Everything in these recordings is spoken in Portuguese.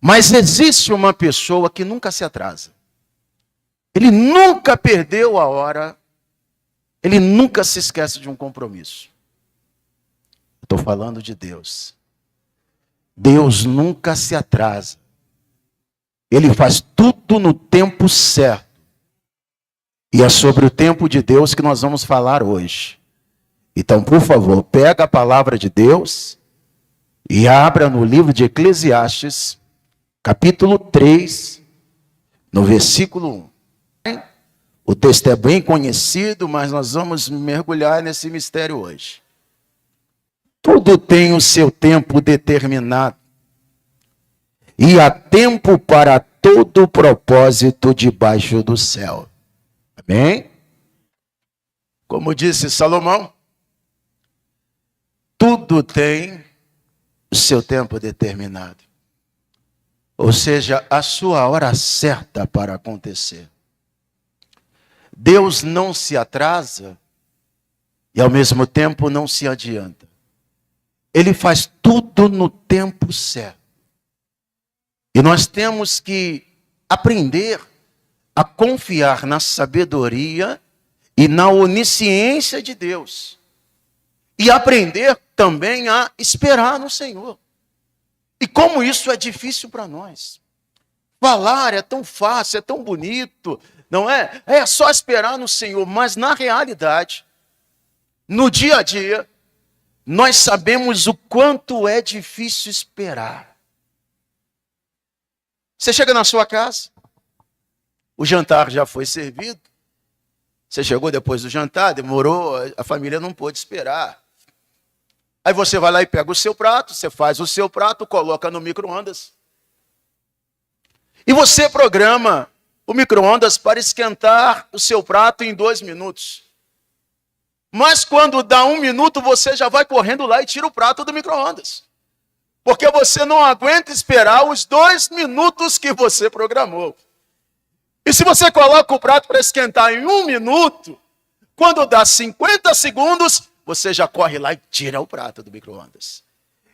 Mas existe uma pessoa que nunca se atrasa. Ele nunca perdeu a hora. Ele nunca se esquece de um compromisso. Estou falando de Deus. Deus nunca se atrasa. Ele faz tudo no tempo certo. E é sobre o tempo de Deus que nós vamos falar hoje. Então, por favor, pega a palavra de Deus e abra no livro de Eclesiastes, capítulo 3, no versículo 1. O texto é bem conhecido, mas nós vamos mergulhar nesse mistério hoje. Tudo tem o seu tempo determinado. E há tempo para todo propósito debaixo do céu. Amém? Como disse Salomão, tudo tem o seu tempo determinado. Ou seja, a sua hora certa para acontecer. Deus não se atrasa e ao mesmo tempo não se adianta. Ele faz tudo no tempo certo. E nós temos que aprender a confiar na sabedoria e na onisciência de Deus. E aprender também a esperar no Senhor. E como isso é difícil para nós. Falar é tão fácil, é tão bonito, não é? É só esperar no Senhor, mas na realidade, no dia a dia, nós sabemos o quanto é difícil esperar. Você chega na sua casa, o jantar já foi servido, você chegou depois do jantar, demorou, a família não pôde esperar. Aí você vai lá e pega o seu prato, você faz o seu prato, coloca no micro-ondas. E você programa o micro-ondas para esquentar o seu prato em 2 minutos. Mas quando dá 1 minuto, você já vai correndo lá e tira o prato do micro-ondas. Porque você não aguenta esperar os 2 minutos que você programou. E se você coloca o prato para esquentar em 1 minuto, quando dá 50 segundos, você já corre lá e tira o prato do micro-ondas.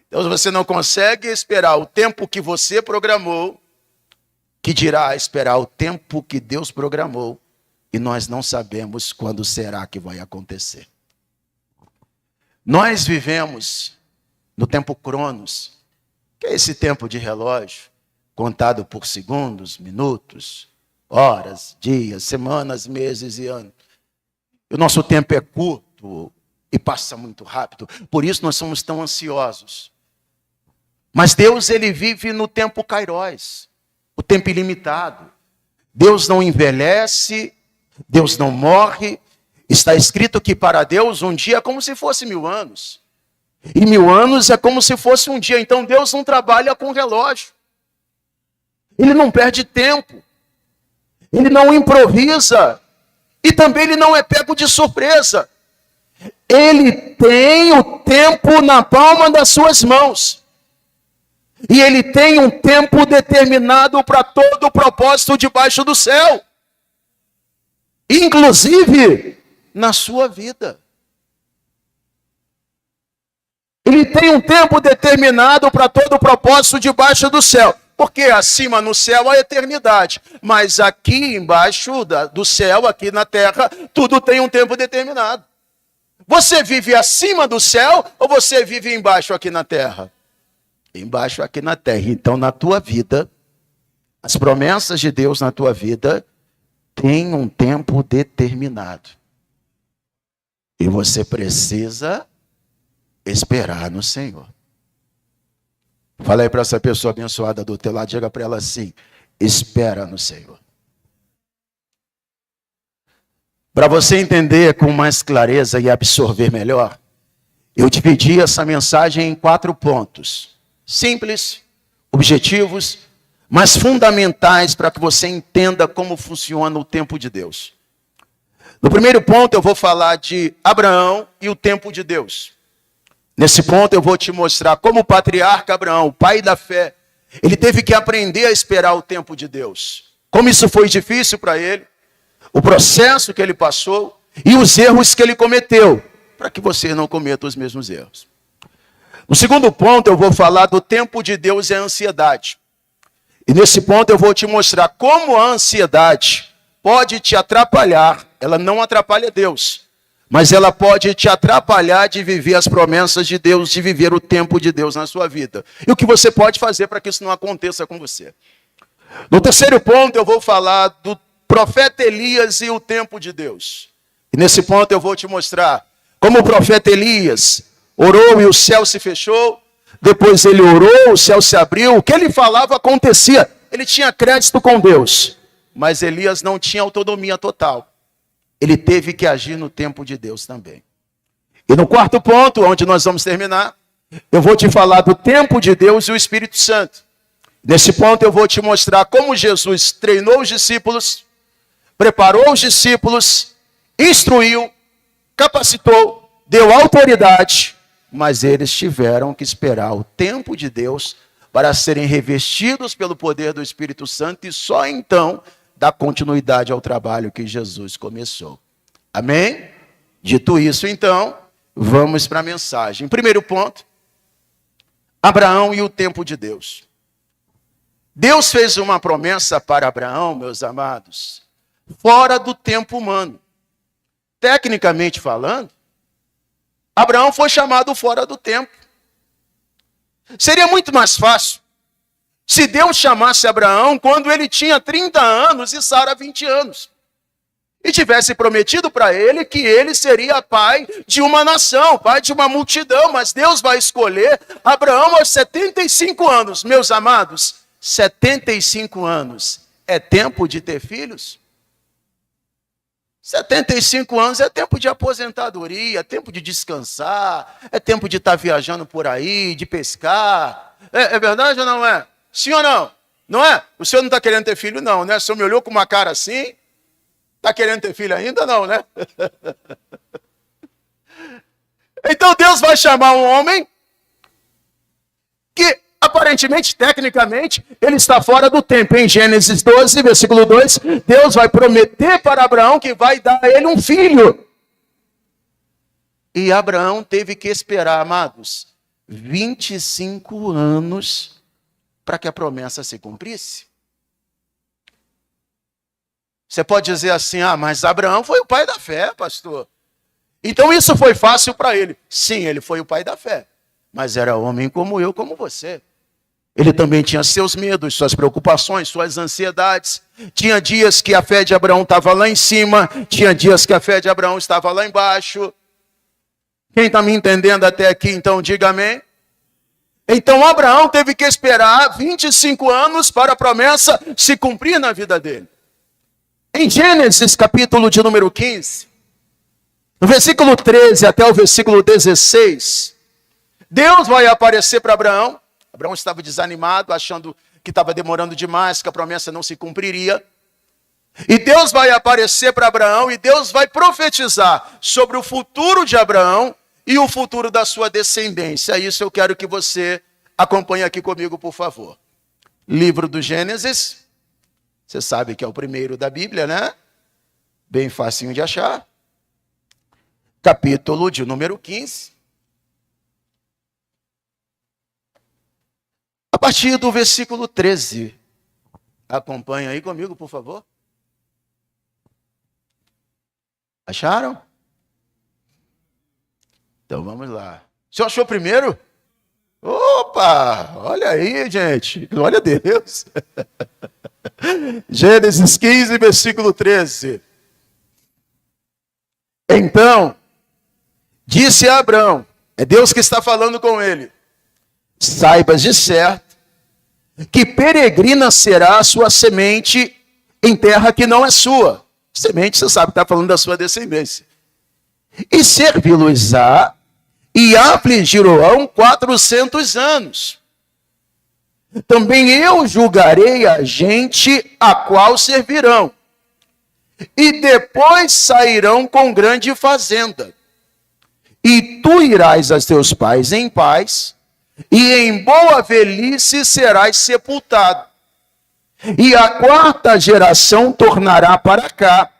Então você não consegue esperar o tempo que você programou, que dirá esperar o tempo que Deus programou, e nós não sabemos quando será que vai acontecer. Nós vivemos no tempo Cronos, que é esse tempo de relógio, contado por segundos, minutos, horas, dias, semanas, meses e anos. O nosso tempo é curto e passa muito rápido, por isso nós somos tão ansiosos. Mas Deus, ele vive no tempo Kairos, o tempo ilimitado. Deus não envelhece, Deus não morre. Está escrito que para Deus um dia é como se fosse 1000 anos. E 1000 anos é como se fosse um dia. Então Deus não trabalha com relógio. Ele não perde tempo. Ele não improvisa. E também ele não é pego de surpresa. Ele tem o tempo na palma das suas mãos. E ele tem um tempo determinado para todo o propósito debaixo do céu. Inclusive na sua vida. Ele tem um tempo determinado para todo o propósito debaixo do céu. Porque acima no céu a eternidade. Mas aqui embaixo do céu, aqui na terra, tudo tem um tempo determinado. Você vive acima do céu ou você vive embaixo aqui na terra? Embaixo aqui na terra. Então na tua vida, as promessas de Deus na tua vida têm um tempo determinado. E você precisa esperar no Senhor. Fala aí para essa pessoa abençoada do teu lado, diga para ela assim: espera no Senhor. Para você entender com mais clareza e absorver melhor, eu dividi essa mensagem em 4 pontos. Simples, objetivos, mas fundamentais para que você entenda como funciona o tempo de Deus. No primeiro ponto eu vou falar de Abraão e o tempo de Deus. Nesse ponto eu vou te mostrar como o patriarca Abraão, o pai da fé, ele teve que aprender a esperar o tempo de Deus. Como isso foi difícil para ele, o processo que ele passou e os erros que ele cometeu, para que você não cometa os mesmos erros. No segundo ponto eu vou falar do tempo de Deus e a ansiedade. E nesse ponto eu vou te mostrar como a ansiedade pode te atrapalhar. Ela não atrapalha Deus, mas ela pode te atrapalhar de viver as promessas de Deus, de viver o tempo de Deus na sua vida. E o que você pode fazer para que isso não aconteça com você? No terceiro ponto eu vou falar do profeta Elias e o tempo de Deus. E nesse ponto eu vou te mostrar como o profeta Elias orou e o céu se fechou. Depois ele orou, o céu se abriu. O que ele falava acontecia. Ele tinha crédito com Deus. Mas Elias não tinha autonomia total. Ele teve que agir no tempo de Deus também. E no quarto ponto, onde nós vamos terminar, eu vou te falar do tempo de Deus e o Espírito Santo. Nesse ponto eu vou te mostrar como Jesus treinou os discípulos, preparou os discípulos, instruiu, capacitou, deu autoridade, mas eles tiveram que esperar o tempo de Deus para serem revestidos pelo poder do Espírito Santo e só então dar continuidade ao trabalho que Jesus começou. Amém? Dito isso, então, vamos para a mensagem. Primeiro ponto, Abraão e o tempo de Deus. Deus fez uma promessa para Abraão, meus amados, fora do tempo humano. Tecnicamente falando, Abraão foi chamado fora do tempo. Seria muito mais fácil se Deus chamasse Abraão quando ele tinha 30 anos e Sara 20 anos. E tivesse prometido para ele que ele seria pai de uma nação, pai de uma multidão. Mas Deus vai escolher Abraão aos 75 anos. Meus amados, 75 anos é tempo de ter filhos? 75 anos é tempo de aposentadoria, é tempo de descansar, é tempo de estar viajando por aí, de pescar. É verdade ou não é? Sim ou não? Não é? O senhor não está querendo ter filho não, né? O senhor me olhou com uma cara assim, está querendo ter filho ainda não, né? Então Deus vai chamar um homem que aparentemente, tecnicamente, ele está fora do tempo. Em Gênesis 12, versículo 2, Deus vai prometer para Abraão que vai dar a ele um filho. E Abraão teve que esperar, amados, 25 anos para que a promessa se cumprisse. Você pode dizer assim, mas Abraão foi o pai da fé, pastor. Então isso foi fácil para ele. Sim, ele foi o pai da fé. Mas era homem como eu, como você. Ele também tinha seus medos, suas preocupações, suas ansiedades. Tinha dias que a fé de Abraão estava lá em cima, tinha dias que a fé de Abraão estava lá embaixo. Quem está me entendendo até aqui, então diga amém. Então Abraão teve que esperar 25 anos para a promessa se cumprir na vida dele. Em Gênesis, capítulo de número 15, no versículo 13 até o versículo 16, Deus vai aparecer para Abraão. Abraão estava desanimado, achando que estava demorando demais, que a promessa não se cumpriria. E Deus vai aparecer para Abraão e Deus vai profetizar sobre o futuro de Abraão e o futuro da sua descendência. Isso eu quero que você acompanhe aqui comigo, por favor. Livro do Gênesis, você sabe que é o primeiro da Bíblia, né? Bem facinho de achar. Capítulo de número 15. A partir do versículo 13. Acompanha aí comigo, por favor. Acharam? Então vamos lá. O senhor achou primeiro? Opa! Olha aí, gente. Glória a Deus. Gênesis 15, versículo 13. Então, disse a Abrão, é Deus que está falando com ele: saibas de certo que peregrina será a sua semente em terra que não é sua. Semente, você sabe, está falando da sua descendência. E servi-los-á e afligir-o-ão 400 anos. Também eu julgarei a gente a qual servirão. E depois sairão com grande fazenda. E tu irás a teus pais em paz, e em boa velhice serás sepultado. E a quarta geração tornará para cá,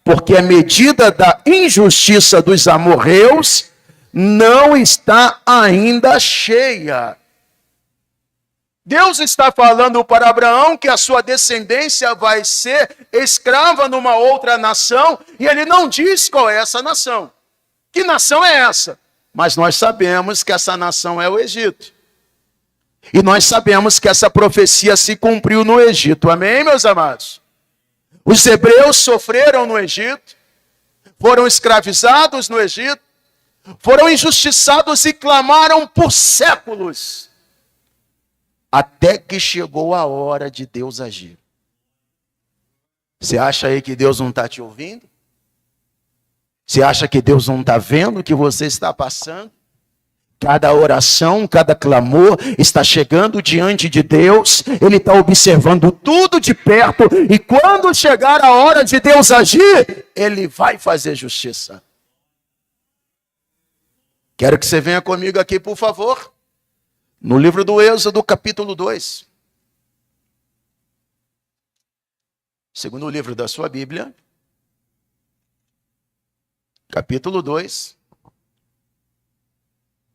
porque a medida da injustiça dos amorreus não está ainda cheia. Deus está falando para Abraão que a sua descendência vai ser escrava numa outra nação, e ele não diz qual é essa nação. Que nação é essa? Mas nós sabemos que essa nação é o Egito. E nós sabemos que essa profecia se cumpriu no Egito. Amém, meus amados? Os hebreus sofreram no Egito, foram escravizados no Egito, foram injustiçados e clamaram por séculos, até que chegou a hora de Deus agir. Você acha aí que Deus não está te ouvindo? Você acha que Deus não está vendo o que você está passando? Cada oração, cada clamor está chegando diante de Deus. Ele está observando tudo de perto. E quando chegar a hora de Deus agir, Ele vai fazer justiça. Quero que você venha comigo aqui, por favor. No livro do Êxodo, capítulo 2. Segundo livro da sua Bíblia. Capítulo 2.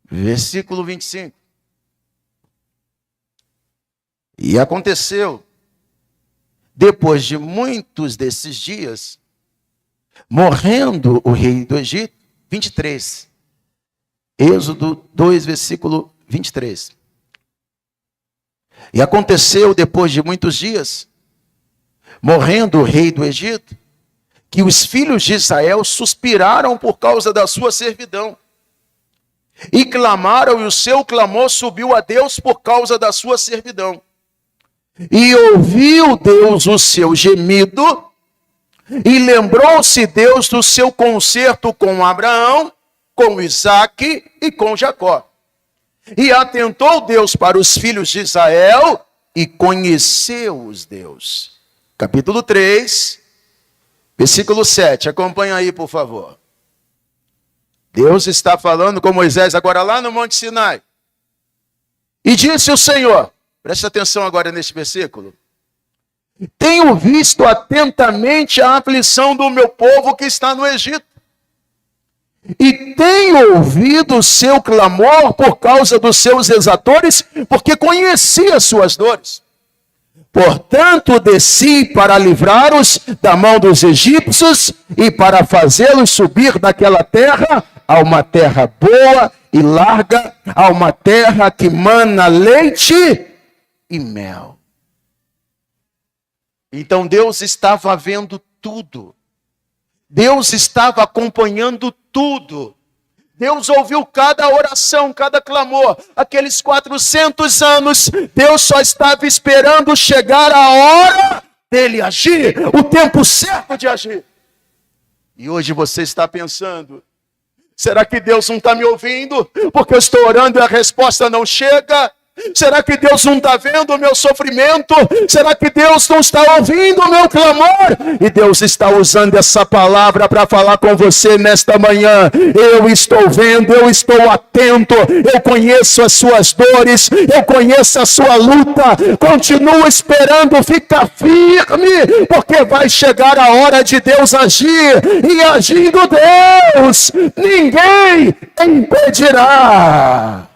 Versículo 25. E aconteceu, depois de muitos desses dias, morrendo o rei do Egito, 23. Êxodo 2, versículo 23. E aconteceu, depois de muitos dias, morrendo o rei do Egito, que os filhos de Israel suspiraram por causa da sua servidão. E clamaram, e o seu clamor subiu a Deus por causa da sua servidão. E ouviu Deus o seu gemido, e lembrou-se Deus do seu concerto com Abraão, com Isaque e com Jacó. E atentou Deus para os filhos de Israel, e conheceu-os Deus. Capítulo 3, versículo 7. Acompanha aí, por favor. Deus está falando com Moisés agora lá no Monte Sinai. E disse o Senhor, preste atenção agora neste versículo: tenho visto atentamente a aflição do meu povo que está no Egito, e tenho ouvido o seu clamor por causa dos seus exatores, porque conheci as suas dores. Portanto, desci para livrar-os da mão dos egípcios e para fazê-los subir daquela terra a uma terra boa e larga, a uma terra que mana leite e mel. Então Deus estava vendo tudo. Deus estava acompanhando tudo. Deus ouviu cada oração, cada clamor. Aqueles 400 anos, Deus só estava esperando chegar a hora dele agir, o tempo certo de agir. E hoje você está pensando: será que Deus não está me ouvindo? Porque eu estou orando e a resposta não chega. Será que Deus não está vendo o meu sofrimento? Será que Deus não está ouvindo o meu clamor? E Deus está usando essa palavra para falar com você nesta manhã. Eu estou vendo, eu estou atento, eu conheço as suas dores, eu conheço a sua luta. Continua esperando, fica firme, porque vai chegar a hora de Deus agir. E agindo Deus, ninguém impedirá.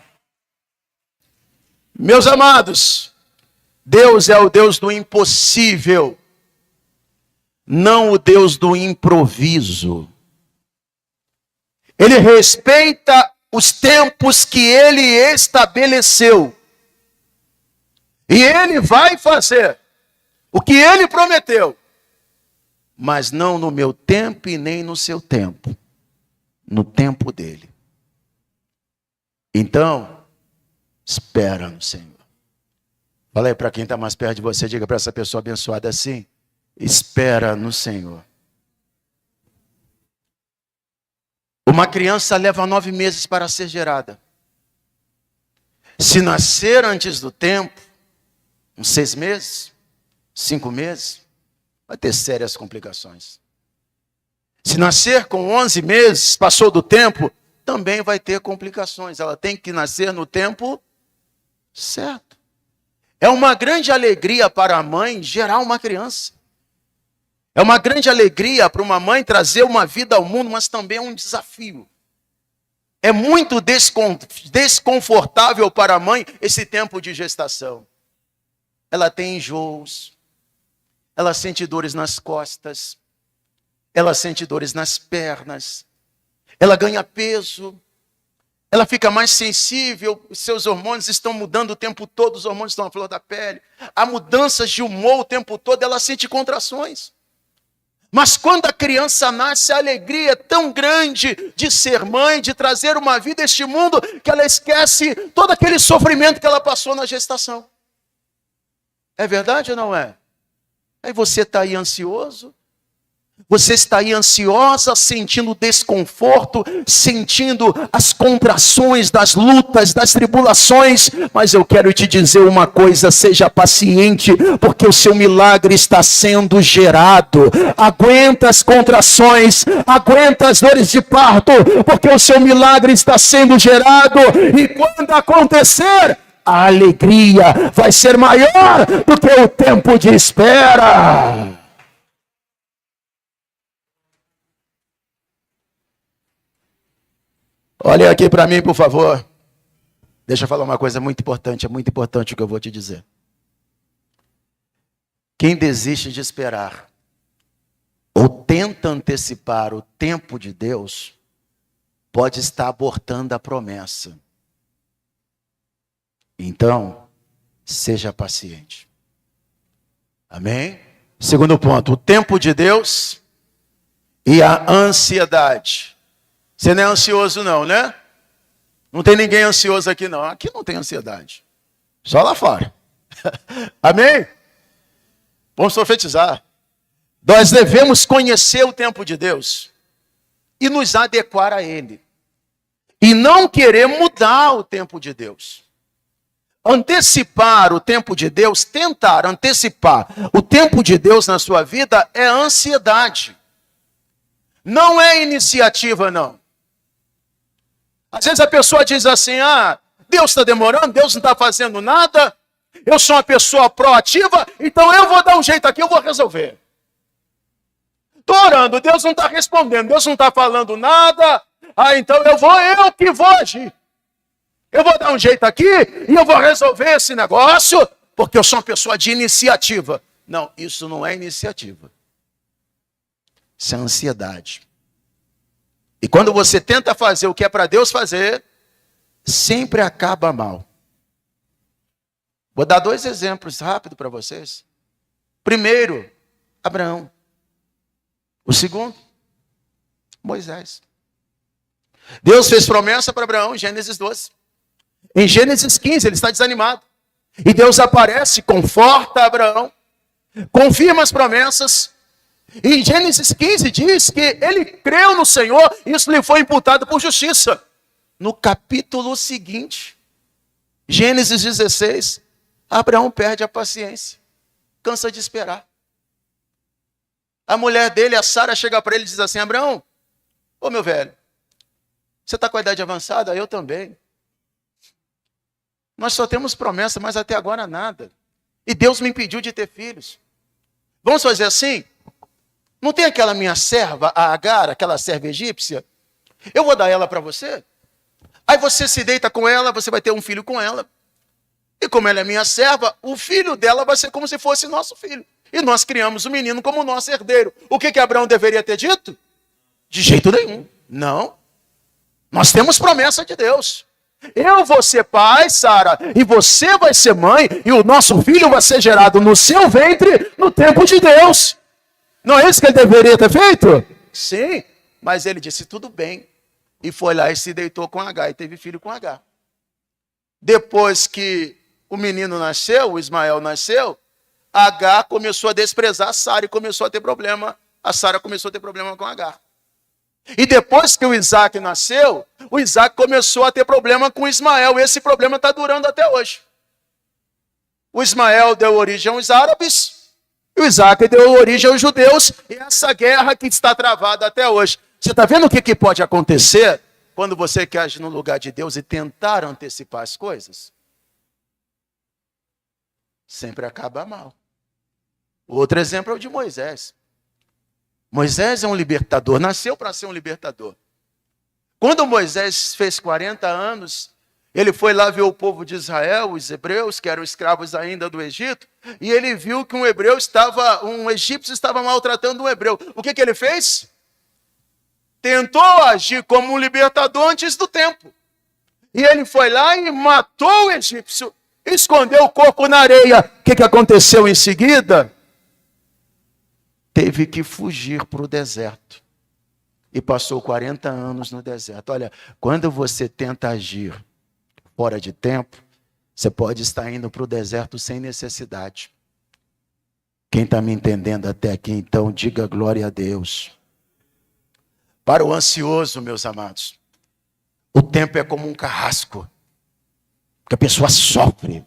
Meus amados, Deus é o Deus do impossível, não o Deus do improviso. Ele respeita os tempos que ele estabeleceu. E ele vai fazer o que ele prometeu, mas não no meu tempo e nem no seu tempo, no tempo dele. Então, espera no Senhor. Fala aí para quem está mais perto de você, diga para essa pessoa abençoada assim: espera no Senhor. Uma criança leva 9 meses para ser gerada. Se nascer antes do tempo, uns 6 meses, 5 meses, vai ter sérias complicações. Se nascer com 11 meses, passou do tempo, também vai ter complicações. Ela tem que nascer no tempo certo. É uma grande alegria para a mãe gerar uma criança. É uma grande alegria para uma mãe trazer uma vida ao mundo, mas também é um desafio. É muito desconfortável para a mãe esse tempo de gestação. ela tem enjoos, ela sente dores nas costas, ela sente dores nas pernas, ela ganha peso, ela fica mais sensível, os seus hormônios estão mudando o tempo todo, os hormônios estão à flor da pele, há mudanças de humor o tempo todo, ela sente contrações. Mas quando a criança nasce, a alegria é tão grande de ser mãe, de trazer uma vida a este mundo, que ela esquece todo aquele sofrimento que ela passou na gestação. É verdade ou não é? Aí você está aí ansioso, você está aí ansiosa, sentindo desconforto, sentindo as contrações das lutas, das tribulações, mas eu quero te dizer uma coisa, seja paciente, porque o seu milagre está sendo gerado. Aguenta as contrações, aguenta as dores de parto, porque o seu milagre está sendo gerado, e quando acontecer, a alegria vai ser maior do que o tempo de espera. Olha aqui para mim, por favor. Deixa eu falar uma coisa muito importante, é muito importante o que eu vou te dizer. Quem desiste de esperar, ou tenta antecipar o tempo de Deus, pode estar abortando a promessa. Então, seja paciente. Amém? Segundo ponto, o tempo de Deus e a ansiedade. Você não é ansioso não, né? Não tem ninguém ansioso aqui não. Aqui não tem ansiedade. Só lá fora. Amém? Vamos profetizar. Nós devemos conhecer o tempo de Deus e nos adequar a Ele. E não querer mudar o tempo de Deus. Antecipar o tempo de Deus, tentar antecipar o tempo de Deus na sua vida é ansiedade. Não é iniciativa, não. Às vezes a pessoa diz assim, Deus está demorando, Deus não está fazendo nada, eu sou uma pessoa proativa, então eu vou dar um jeito aqui, eu vou resolver. Estou orando, Deus não está respondendo, Deus não está falando nada, então eu que vou agir. Eu vou dar um jeito aqui e eu vou resolver esse negócio, porque eu sou uma pessoa de iniciativa. Não, isso não é iniciativa. Isso é ansiedade. E quando você tenta fazer o que é para Deus fazer, sempre acaba mal. Vou dar 2 exemplos rápidos para vocês. Primeiro, Abraão. O segundo, Moisés. Deus fez promessa para Abraão em Gênesis 12. Em Gênesis 15, ele está desanimado. E Deus aparece, conforta Abraão, confirma as promessas. E em Gênesis 15 diz que ele creu no Senhor, e isso lhe foi imputado por justiça. No capítulo seguinte, Gênesis 16, Abraão perde a paciência, cansa de esperar. A mulher dele, a Sara, chega para ele e diz assim, Abraão, ô meu velho, você está com a idade avançada? Eu também. Nós só temos promessa, mas até agora nada. E Deus me impediu de ter filhos. Vamos fazer assim? Não tem aquela minha serva, a Agar, aquela serva egípcia? Eu vou dar ela para você. Aí você se deita com ela, você vai ter um filho com ela. E como ela é minha serva, o filho dela vai ser como se fosse nosso filho. E nós criamos o menino como nosso herdeiro. O que Abraão deveria ter dito? De jeito nenhum. Não. Nós temos promessa de Deus. Eu vou ser pai, Sara, e você vai ser mãe, e o nosso filho vai ser gerado no seu ventre no tempo de Deus. Não é isso que ele deveria ter feito? Sim, mas ele disse tudo bem. E foi lá e se deitou com Agar e teve filho com Agar. Depois que o menino nasceu, o Ismael nasceu, Agar começou a desprezar Sara e começou a ter problema. A Sara começou a ter problema com Agar. E depois que o Isaac nasceu, o Isaac começou a ter problema com Ismael. E esse problema está durando até hoje. O Ismael deu origem aos árabes, e o Isaac deu origem aos judeus, e essa guerra que está travada até hoje. Você está vendo o que pode acontecer quando você quer agir no lugar de Deus e tentar antecipar as coisas? Sempre acaba mal. Outro exemplo é o de Moisés. Moisés é um libertador, nasceu para ser um libertador. Quando Moisés fez 40 anos, ele foi lá ver o povo de Israel, os hebreus, que eram escravos ainda do Egito, e ele viu que um egípcio estava maltratando um hebreu. O que ele fez? Tentou agir como um libertador antes do tempo. E ele foi lá e matou o egípcio, escondeu o corpo na areia. O que aconteceu em seguida? Teve que fugir para o deserto. E passou 40 anos no deserto. Olha, quando você tenta agir fora de tempo, você pode estar indo para o deserto sem necessidade. Quem está me entendendo até aqui, então, diga glória a Deus. Para o ansioso, meus amados, o tempo é como um carrasco, que a pessoa sofre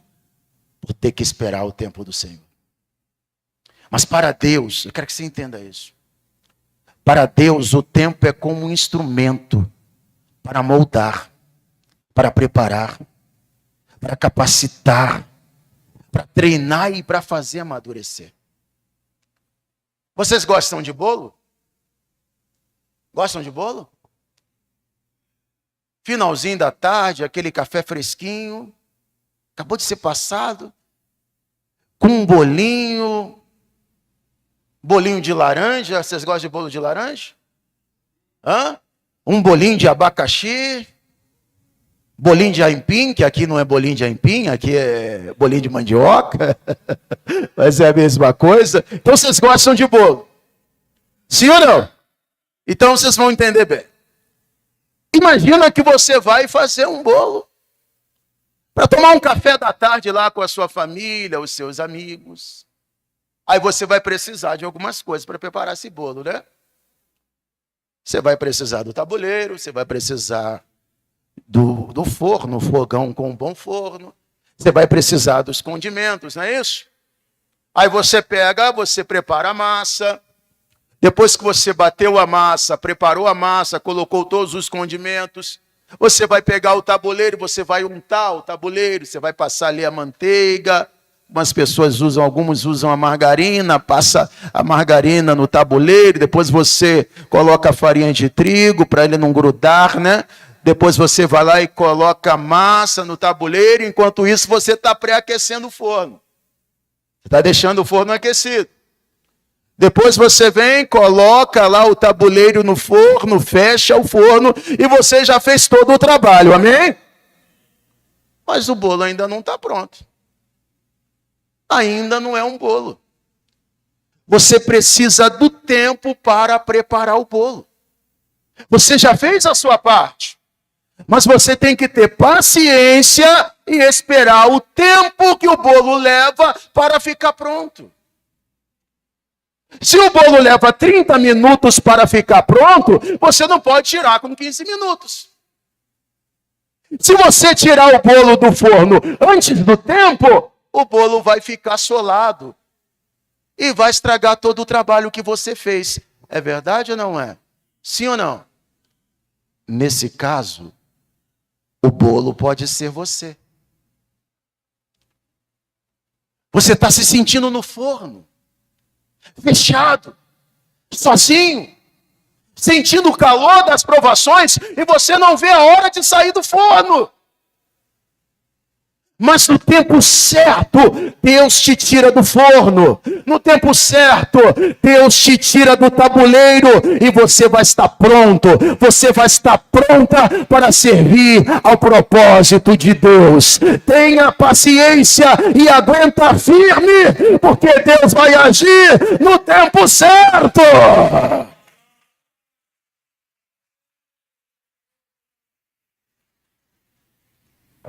por ter que esperar o tempo do Senhor. Mas para Deus, eu quero que você entenda isso. Para Deus, o tempo é como um instrumento para moldar, para preparar, para capacitar, para treinar e para fazer amadurecer. Vocês gostam de bolo? Gostam de bolo? Finalzinho da tarde, aquele café fresquinho, acabou de ser passado, com um bolinho de laranja. Vocês gostam de bolo de laranja? Um bolinho de abacaxi, bolinho de aipim, que aqui não é bolinho de aipim, aqui é bolinho de mandioca, mas é a mesma coisa. Então vocês gostam de bolo? Sim ou não? Então vocês vão entender bem. Imagina que você vai fazer um bolo para tomar um café da tarde lá com a sua família, os seus amigos. Aí você vai precisar de algumas coisas para preparar esse bolo, né? Você vai precisar do tabuleiro, você vai precisar do forno, fogão com um bom forno. Você vai precisar dos condimentos, não é isso? Aí você prepara a massa. Depois que você bateu a massa, preparou a massa, colocou todos os condimentos, você vai pegar o tabuleiro, você vai untar o tabuleiro, você vai passar ali a manteiga. Alguns usam a margarina, passa a margarina no tabuleiro, depois você coloca a farinha de trigo para ele não grudar, né? Depois você vai lá e coloca a massa no tabuleiro, enquanto isso você está pré-aquecendo o forno. Você está deixando o forno aquecido. Depois você vem, coloca lá o tabuleiro no forno, fecha o forno e você já fez todo o trabalho, amém? Mas o bolo ainda não está pronto. Ainda não é um bolo. Você precisa do tempo para preparar o bolo. Você já fez a sua parte, mas você tem que ter paciência e esperar o tempo que o bolo leva para ficar pronto. Se o bolo leva 30 minutos para ficar pronto, você não pode tirar com 15 minutos. Se você tirar o bolo do forno antes do tempo, o bolo vai ficar solado e vai estragar todo o trabalho que você fez. É verdade ou não é? Sim ou não? Nesse caso, o bolo pode ser você. Você está se sentindo no forno, fechado, sozinho, sentindo o calor das provações e você não vê a hora de sair do forno. Mas no tempo certo, Deus te tira do forno. No tempo certo, Deus te tira do tabuleiro e você vai estar pronto. Você vai estar pronta para servir ao propósito de Deus. Tenha paciência e aguenta firme, porque Deus vai agir no tempo certo.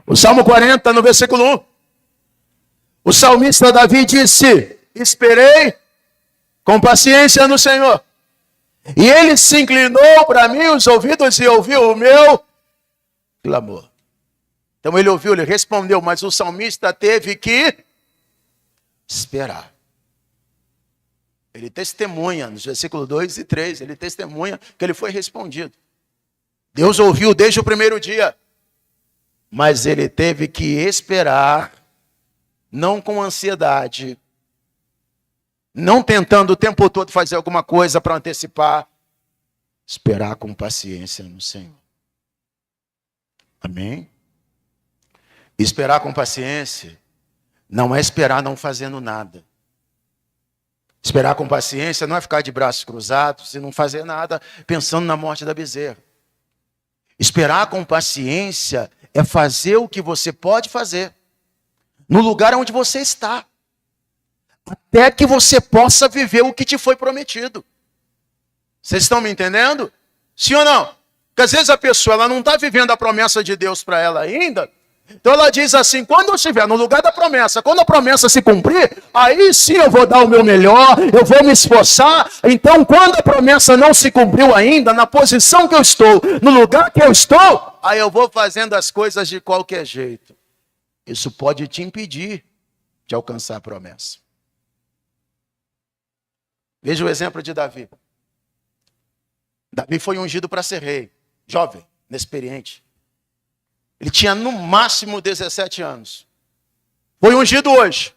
O Salmo 40, no versículo 1. O salmista Davi disse: esperei com paciência no Senhor. E ele se inclinou para mim os ouvidos e ouviu o meu clamor. Então ele ouviu, ele respondeu, mas o salmista teve que esperar. Ele testemunha, nos versículos 2 e 3, ele testemunha que ele foi respondido. Deus ouviu desde o primeiro dia. Mas ele teve que esperar, não com ansiedade, não tentando o tempo todo fazer alguma coisa para antecipar, esperar com paciência no Senhor. Amém? Esperar com paciência não é esperar não fazendo nada. Esperar com paciência não é ficar de braços cruzados e não fazer nada pensando na morte da bezerra. Esperar com paciência é fazer o que você pode fazer, no lugar onde você está, até que você possa viver o que te foi prometido. Vocês estão me entendendo? Sim ou não? Porque às vezes a pessoa ela não está vivendo a promessa de Deus para ela ainda. Então ela diz assim, quando eu estiver no lugar da promessa, quando a promessa se cumprir, aí sim eu vou dar o meu melhor, eu vou me esforçar. Então quando a promessa não se cumpriu ainda, na posição que eu estou, no lugar que eu estou, aí eu vou fazendo as coisas de qualquer jeito. Isso pode te impedir de alcançar a promessa. Veja o exemplo de Davi. Davi foi ungido para ser rei, jovem, inexperiente. Ele tinha no máximo 17 anos. Foi ungido hoje.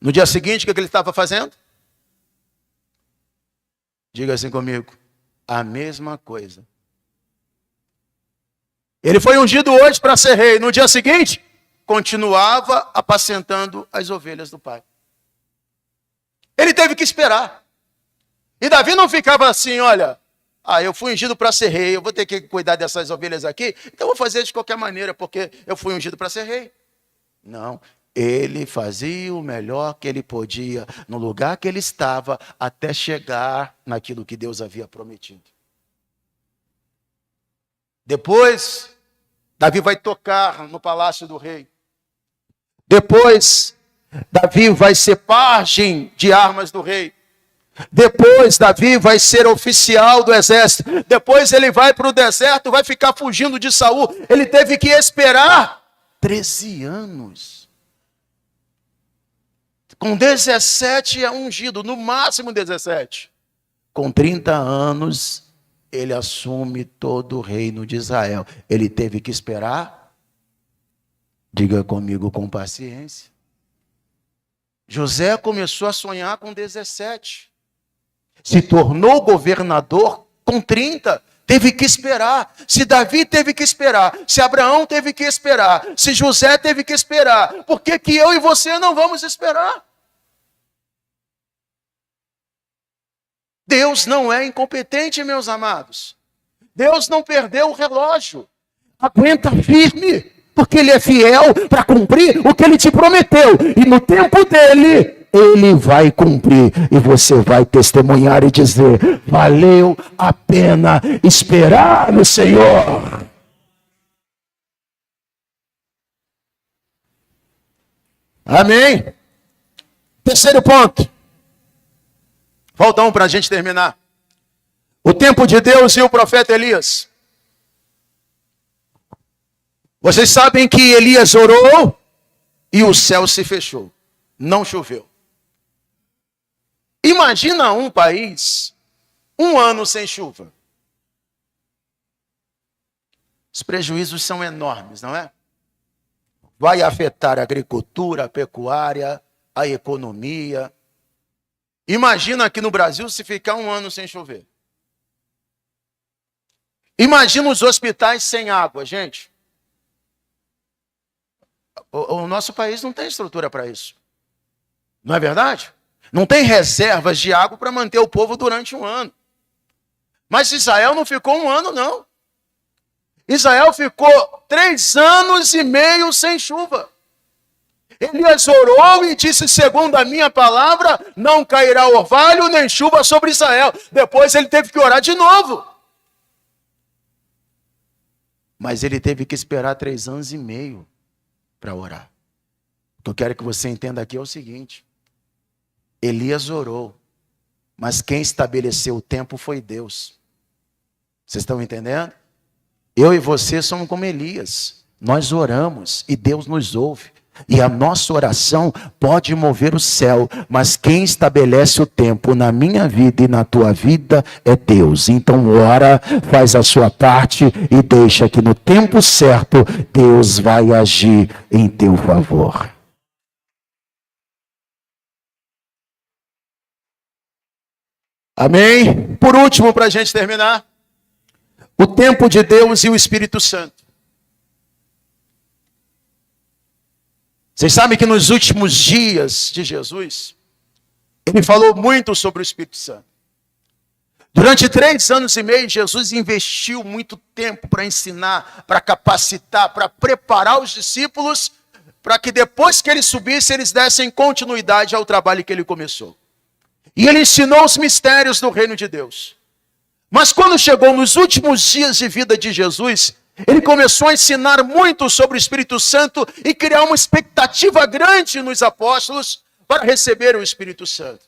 No dia seguinte, o que ele estava fazendo? Diga assim comigo. A mesma coisa. Ele foi ungido hoje para ser rei. No dia seguinte, continuava apacentando as ovelhas do pai. Ele teve que esperar. E Davi não ficava assim, olha... eu fui ungido para ser rei, eu vou ter que cuidar dessas ovelhas aqui, então eu vou fazer de qualquer maneira, porque eu fui ungido para ser rei. Não, ele fazia o melhor que ele podia, no lugar que ele estava, até chegar naquilo que Deus havia prometido. Depois, Davi vai tocar no palácio do rei. Depois, Davi vai ser pajem de armas do rei. Depois Davi vai ser oficial do exército. Depois ele vai para o deserto, vai ficar fugindo de Saul. Ele teve que esperar 13 anos. Com 17 é ungido, no máximo 17. Com 30 anos, ele assume todo o reino de Israel. Ele teve que esperar, diga comigo, com paciência. José começou a sonhar com 17. Se tornou governador com 30, teve que esperar. Se Davi teve que esperar, se Abraão teve que esperar, se José teve que esperar, por que que eu e você não vamos esperar? Deus não é incompetente, meus amados. Deus não perdeu o relógio. Aguenta firme, porque Ele é fiel para cumprir o que Ele te prometeu. E no tempo dEle, Ele vai cumprir e você vai testemunhar e dizer, valeu a pena esperar no Senhor. Amém? Terceiro ponto. Falta um para a gente terminar. O tempo de Deus e o profeta Elias. Vocês sabem que Elias orou e o céu se fechou. Não choveu. Imagina um país, um ano sem chuva. Os prejuízos são enormes, não é? Vai afetar a agricultura, a pecuária, a economia. Imagina aqui no Brasil se ficar um ano sem chover. Imagina os hospitais sem água, gente. O nosso país não tem estrutura para isso. Não é verdade? Não tem reservas de água para manter o povo durante um ano. Mas Israel não ficou um ano, não. Israel ficou 3 anos e meio sem chuva. Elias orou e disse, segundo a minha palavra, não cairá orvalho nem chuva sobre Israel. Depois ele teve que orar de novo. Mas ele teve que esperar 3 anos e meio para orar. O que eu quero que você entenda aqui é o seguinte. Elias orou, mas quem estabeleceu o tempo foi Deus. Vocês estão entendendo? Eu e você somos como Elias. Nós oramos e Deus nos ouve. E a nossa oração pode mover o céu, mas quem estabelece o tempo na minha vida e na tua vida é Deus. Então ora, faz a sua parte e deixa que no tempo certo Deus vai agir em teu favor. Amém? Por último, para a gente terminar, o tempo de Deus e o Espírito Santo. Vocês sabem que nos últimos dias de Jesus, ele falou muito sobre o Espírito Santo. Durante 3 anos e meio, Jesus investiu muito tempo para ensinar, para capacitar, para preparar os discípulos, para que depois que ele subisse, eles dessem continuidade ao trabalho que ele começou. E ele ensinou os mistérios do reino de Deus. Mas quando chegou nos últimos dias de vida de Jesus, ele começou a ensinar muito sobre o Espírito Santo e criar uma expectativa grande nos apóstolos para receber o Espírito Santo.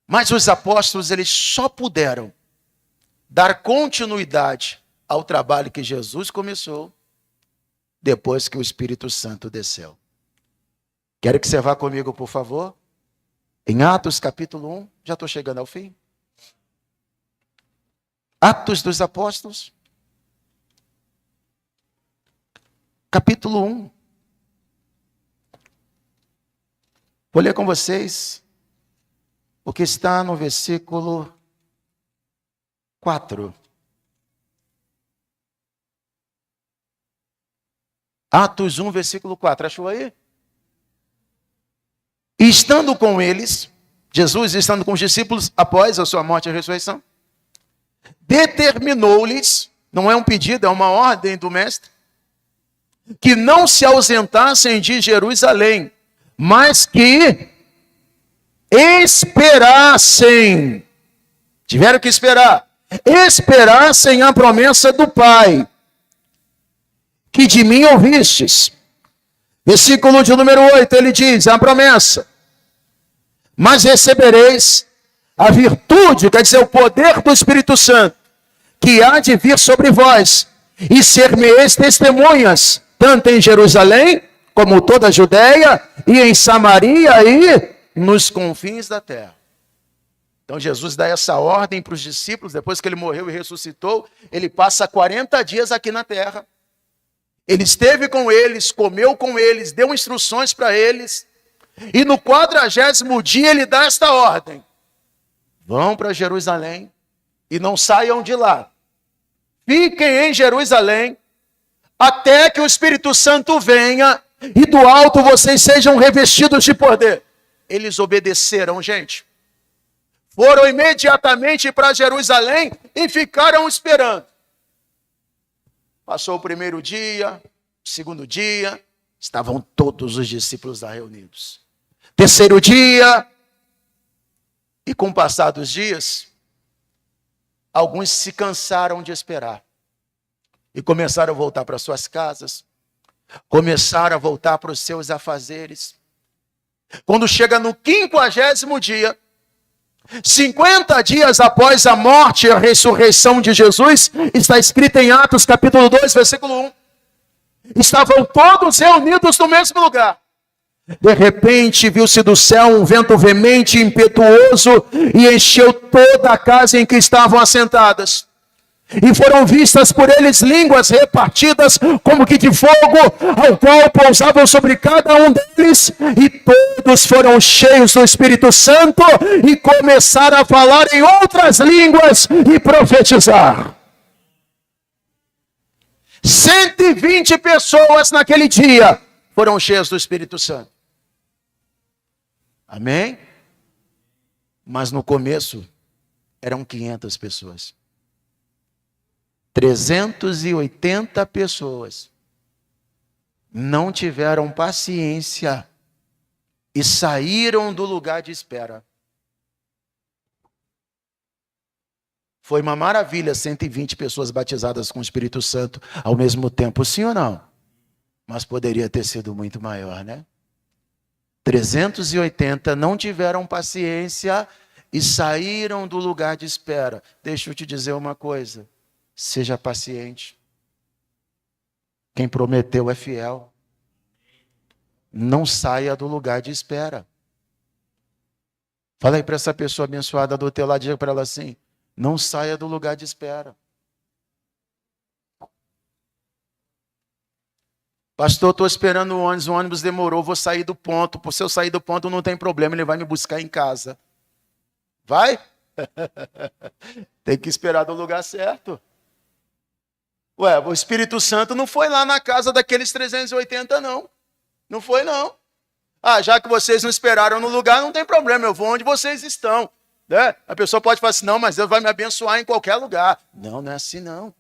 Mas os apóstolos, eles só puderam dar continuidade ao trabalho que Jesus começou depois que o Espírito Santo desceu. Quero que você vá comigo, por favor, em Atos capítulo 1, já estou chegando ao fim. Atos dos Apóstolos, capítulo 1. Vou ler com vocês o que está no versículo 4. Atos 1, versículo 4. Achou aí? E estando com eles, Jesus estando com os discípulos após a sua morte e ressurreição, determinou-lhes, não é um pedido, é uma ordem do mestre, que não se ausentassem de Jerusalém, mas que esperassem, tiveram que esperar, esperassem a promessa do Pai, que de mim ouvistes. Versículo de número 8, ele diz, a promessa, mas recebereis a virtude, quer dizer, o poder do Espírito Santo, que há de vir sobre vós, e ser-me-eis testemunhas, tanto em Jerusalém, como toda a Judeia, e em Samaria, e nos confins da terra. Então Jesus dá essa ordem para os discípulos, depois que ele morreu e ressuscitou, ele passa 40 dias aqui na terra. Ele esteve com eles, comeu com eles, deu instruções para eles, e no 40º dia ele dá esta ordem: vão para Jerusalém e não saiam de lá. Fiquem em Jerusalém até que o Espírito Santo venha e do alto vocês sejam revestidos de poder. Eles obedeceram, gente. Foram imediatamente para Jerusalém e ficaram esperando. Passou o primeiro dia, o segundo dia, estavam todos os discípulos lá reunidos. Terceiro dia, e com o passar dos dias, alguns se cansaram de esperar. E começaram a voltar para suas casas, começaram a voltar para os seus afazeres. Quando chega no 50º dia, 50 dias após a morte e a ressurreição de Jesus, está escrito em Atos capítulo 2, versículo 1. Estavam todos reunidos no mesmo lugar. De repente, viu-se do céu um vento veemente e impetuoso e encheu toda a casa em que estavam assentadas. E foram vistas por eles línguas repartidas como que de fogo, ao qual pousavam sobre cada um deles, e todos foram cheios do Espírito Santo e começaram a falar em outras línguas e profetizar. 120 pessoas naquele dia foram cheias do Espírito Santo. Amém? Mas no começo eram 500 pessoas. 380 pessoas não tiveram paciência e saíram do lugar de espera. Foi uma maravilha, 120 pessoas batizadas com o Espírito Santo ao mesmo tempo, sim ou não? Mas poderia ter sido muito maior, né? 380 não tiveram paciência e saíram do lugar de espera. Deixa eu te dizer uma coisa. Seja paciente. Quem prometeu é fiel. Não saia do lugar de espera. Fala aí para essa pessoa abençoada do teu lado, diga para ela assim: não saia do lugar de espera. Pastor, estou esperando o ônibus demorou, vou sair do ponto. Se eu sair do ponto não tem problema, ele vai me buscar em casa. Vai? Tem que esperar do lugar certo. Ué, o Espírito Santo não foi lá na casa daqueles 380, não. Não foi, não. Ah, já que vocês não esperaram no lugar, não tem problema, eu vou onde vocês estão. Né? A pessoa pode falar assim, não, mas Deus vai me abençoar em qualquer lugar. Não, não é assim, não.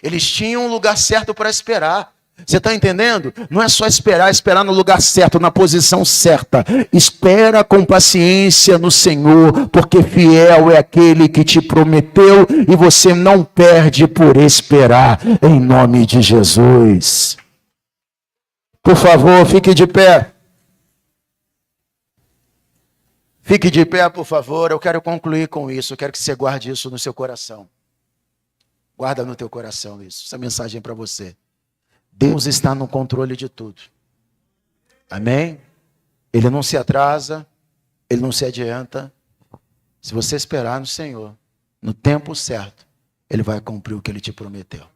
Eles tinham um lugar certo para esperar. Você está entendendo? Não é só esperar no lugar certo, na posição certa. Espera com paciência no Senhor, porque fiel é aquele que te prometeu e você não perde por esperar, em nome de Jesus. Por favor, fique de pé. Fique de pé, por favor. Eu quero concluir com isso. Eu quero que você guarde isso no seu coração. Guarda no teu coração isso. Essa mensagem é para você. Deus está no controle de tudo. Amém? Ele não se atrasa, Ele não se adianta. Se você esperar no Senhor, no tempo certo, Ele vai cumprir o que Ele te prometeu.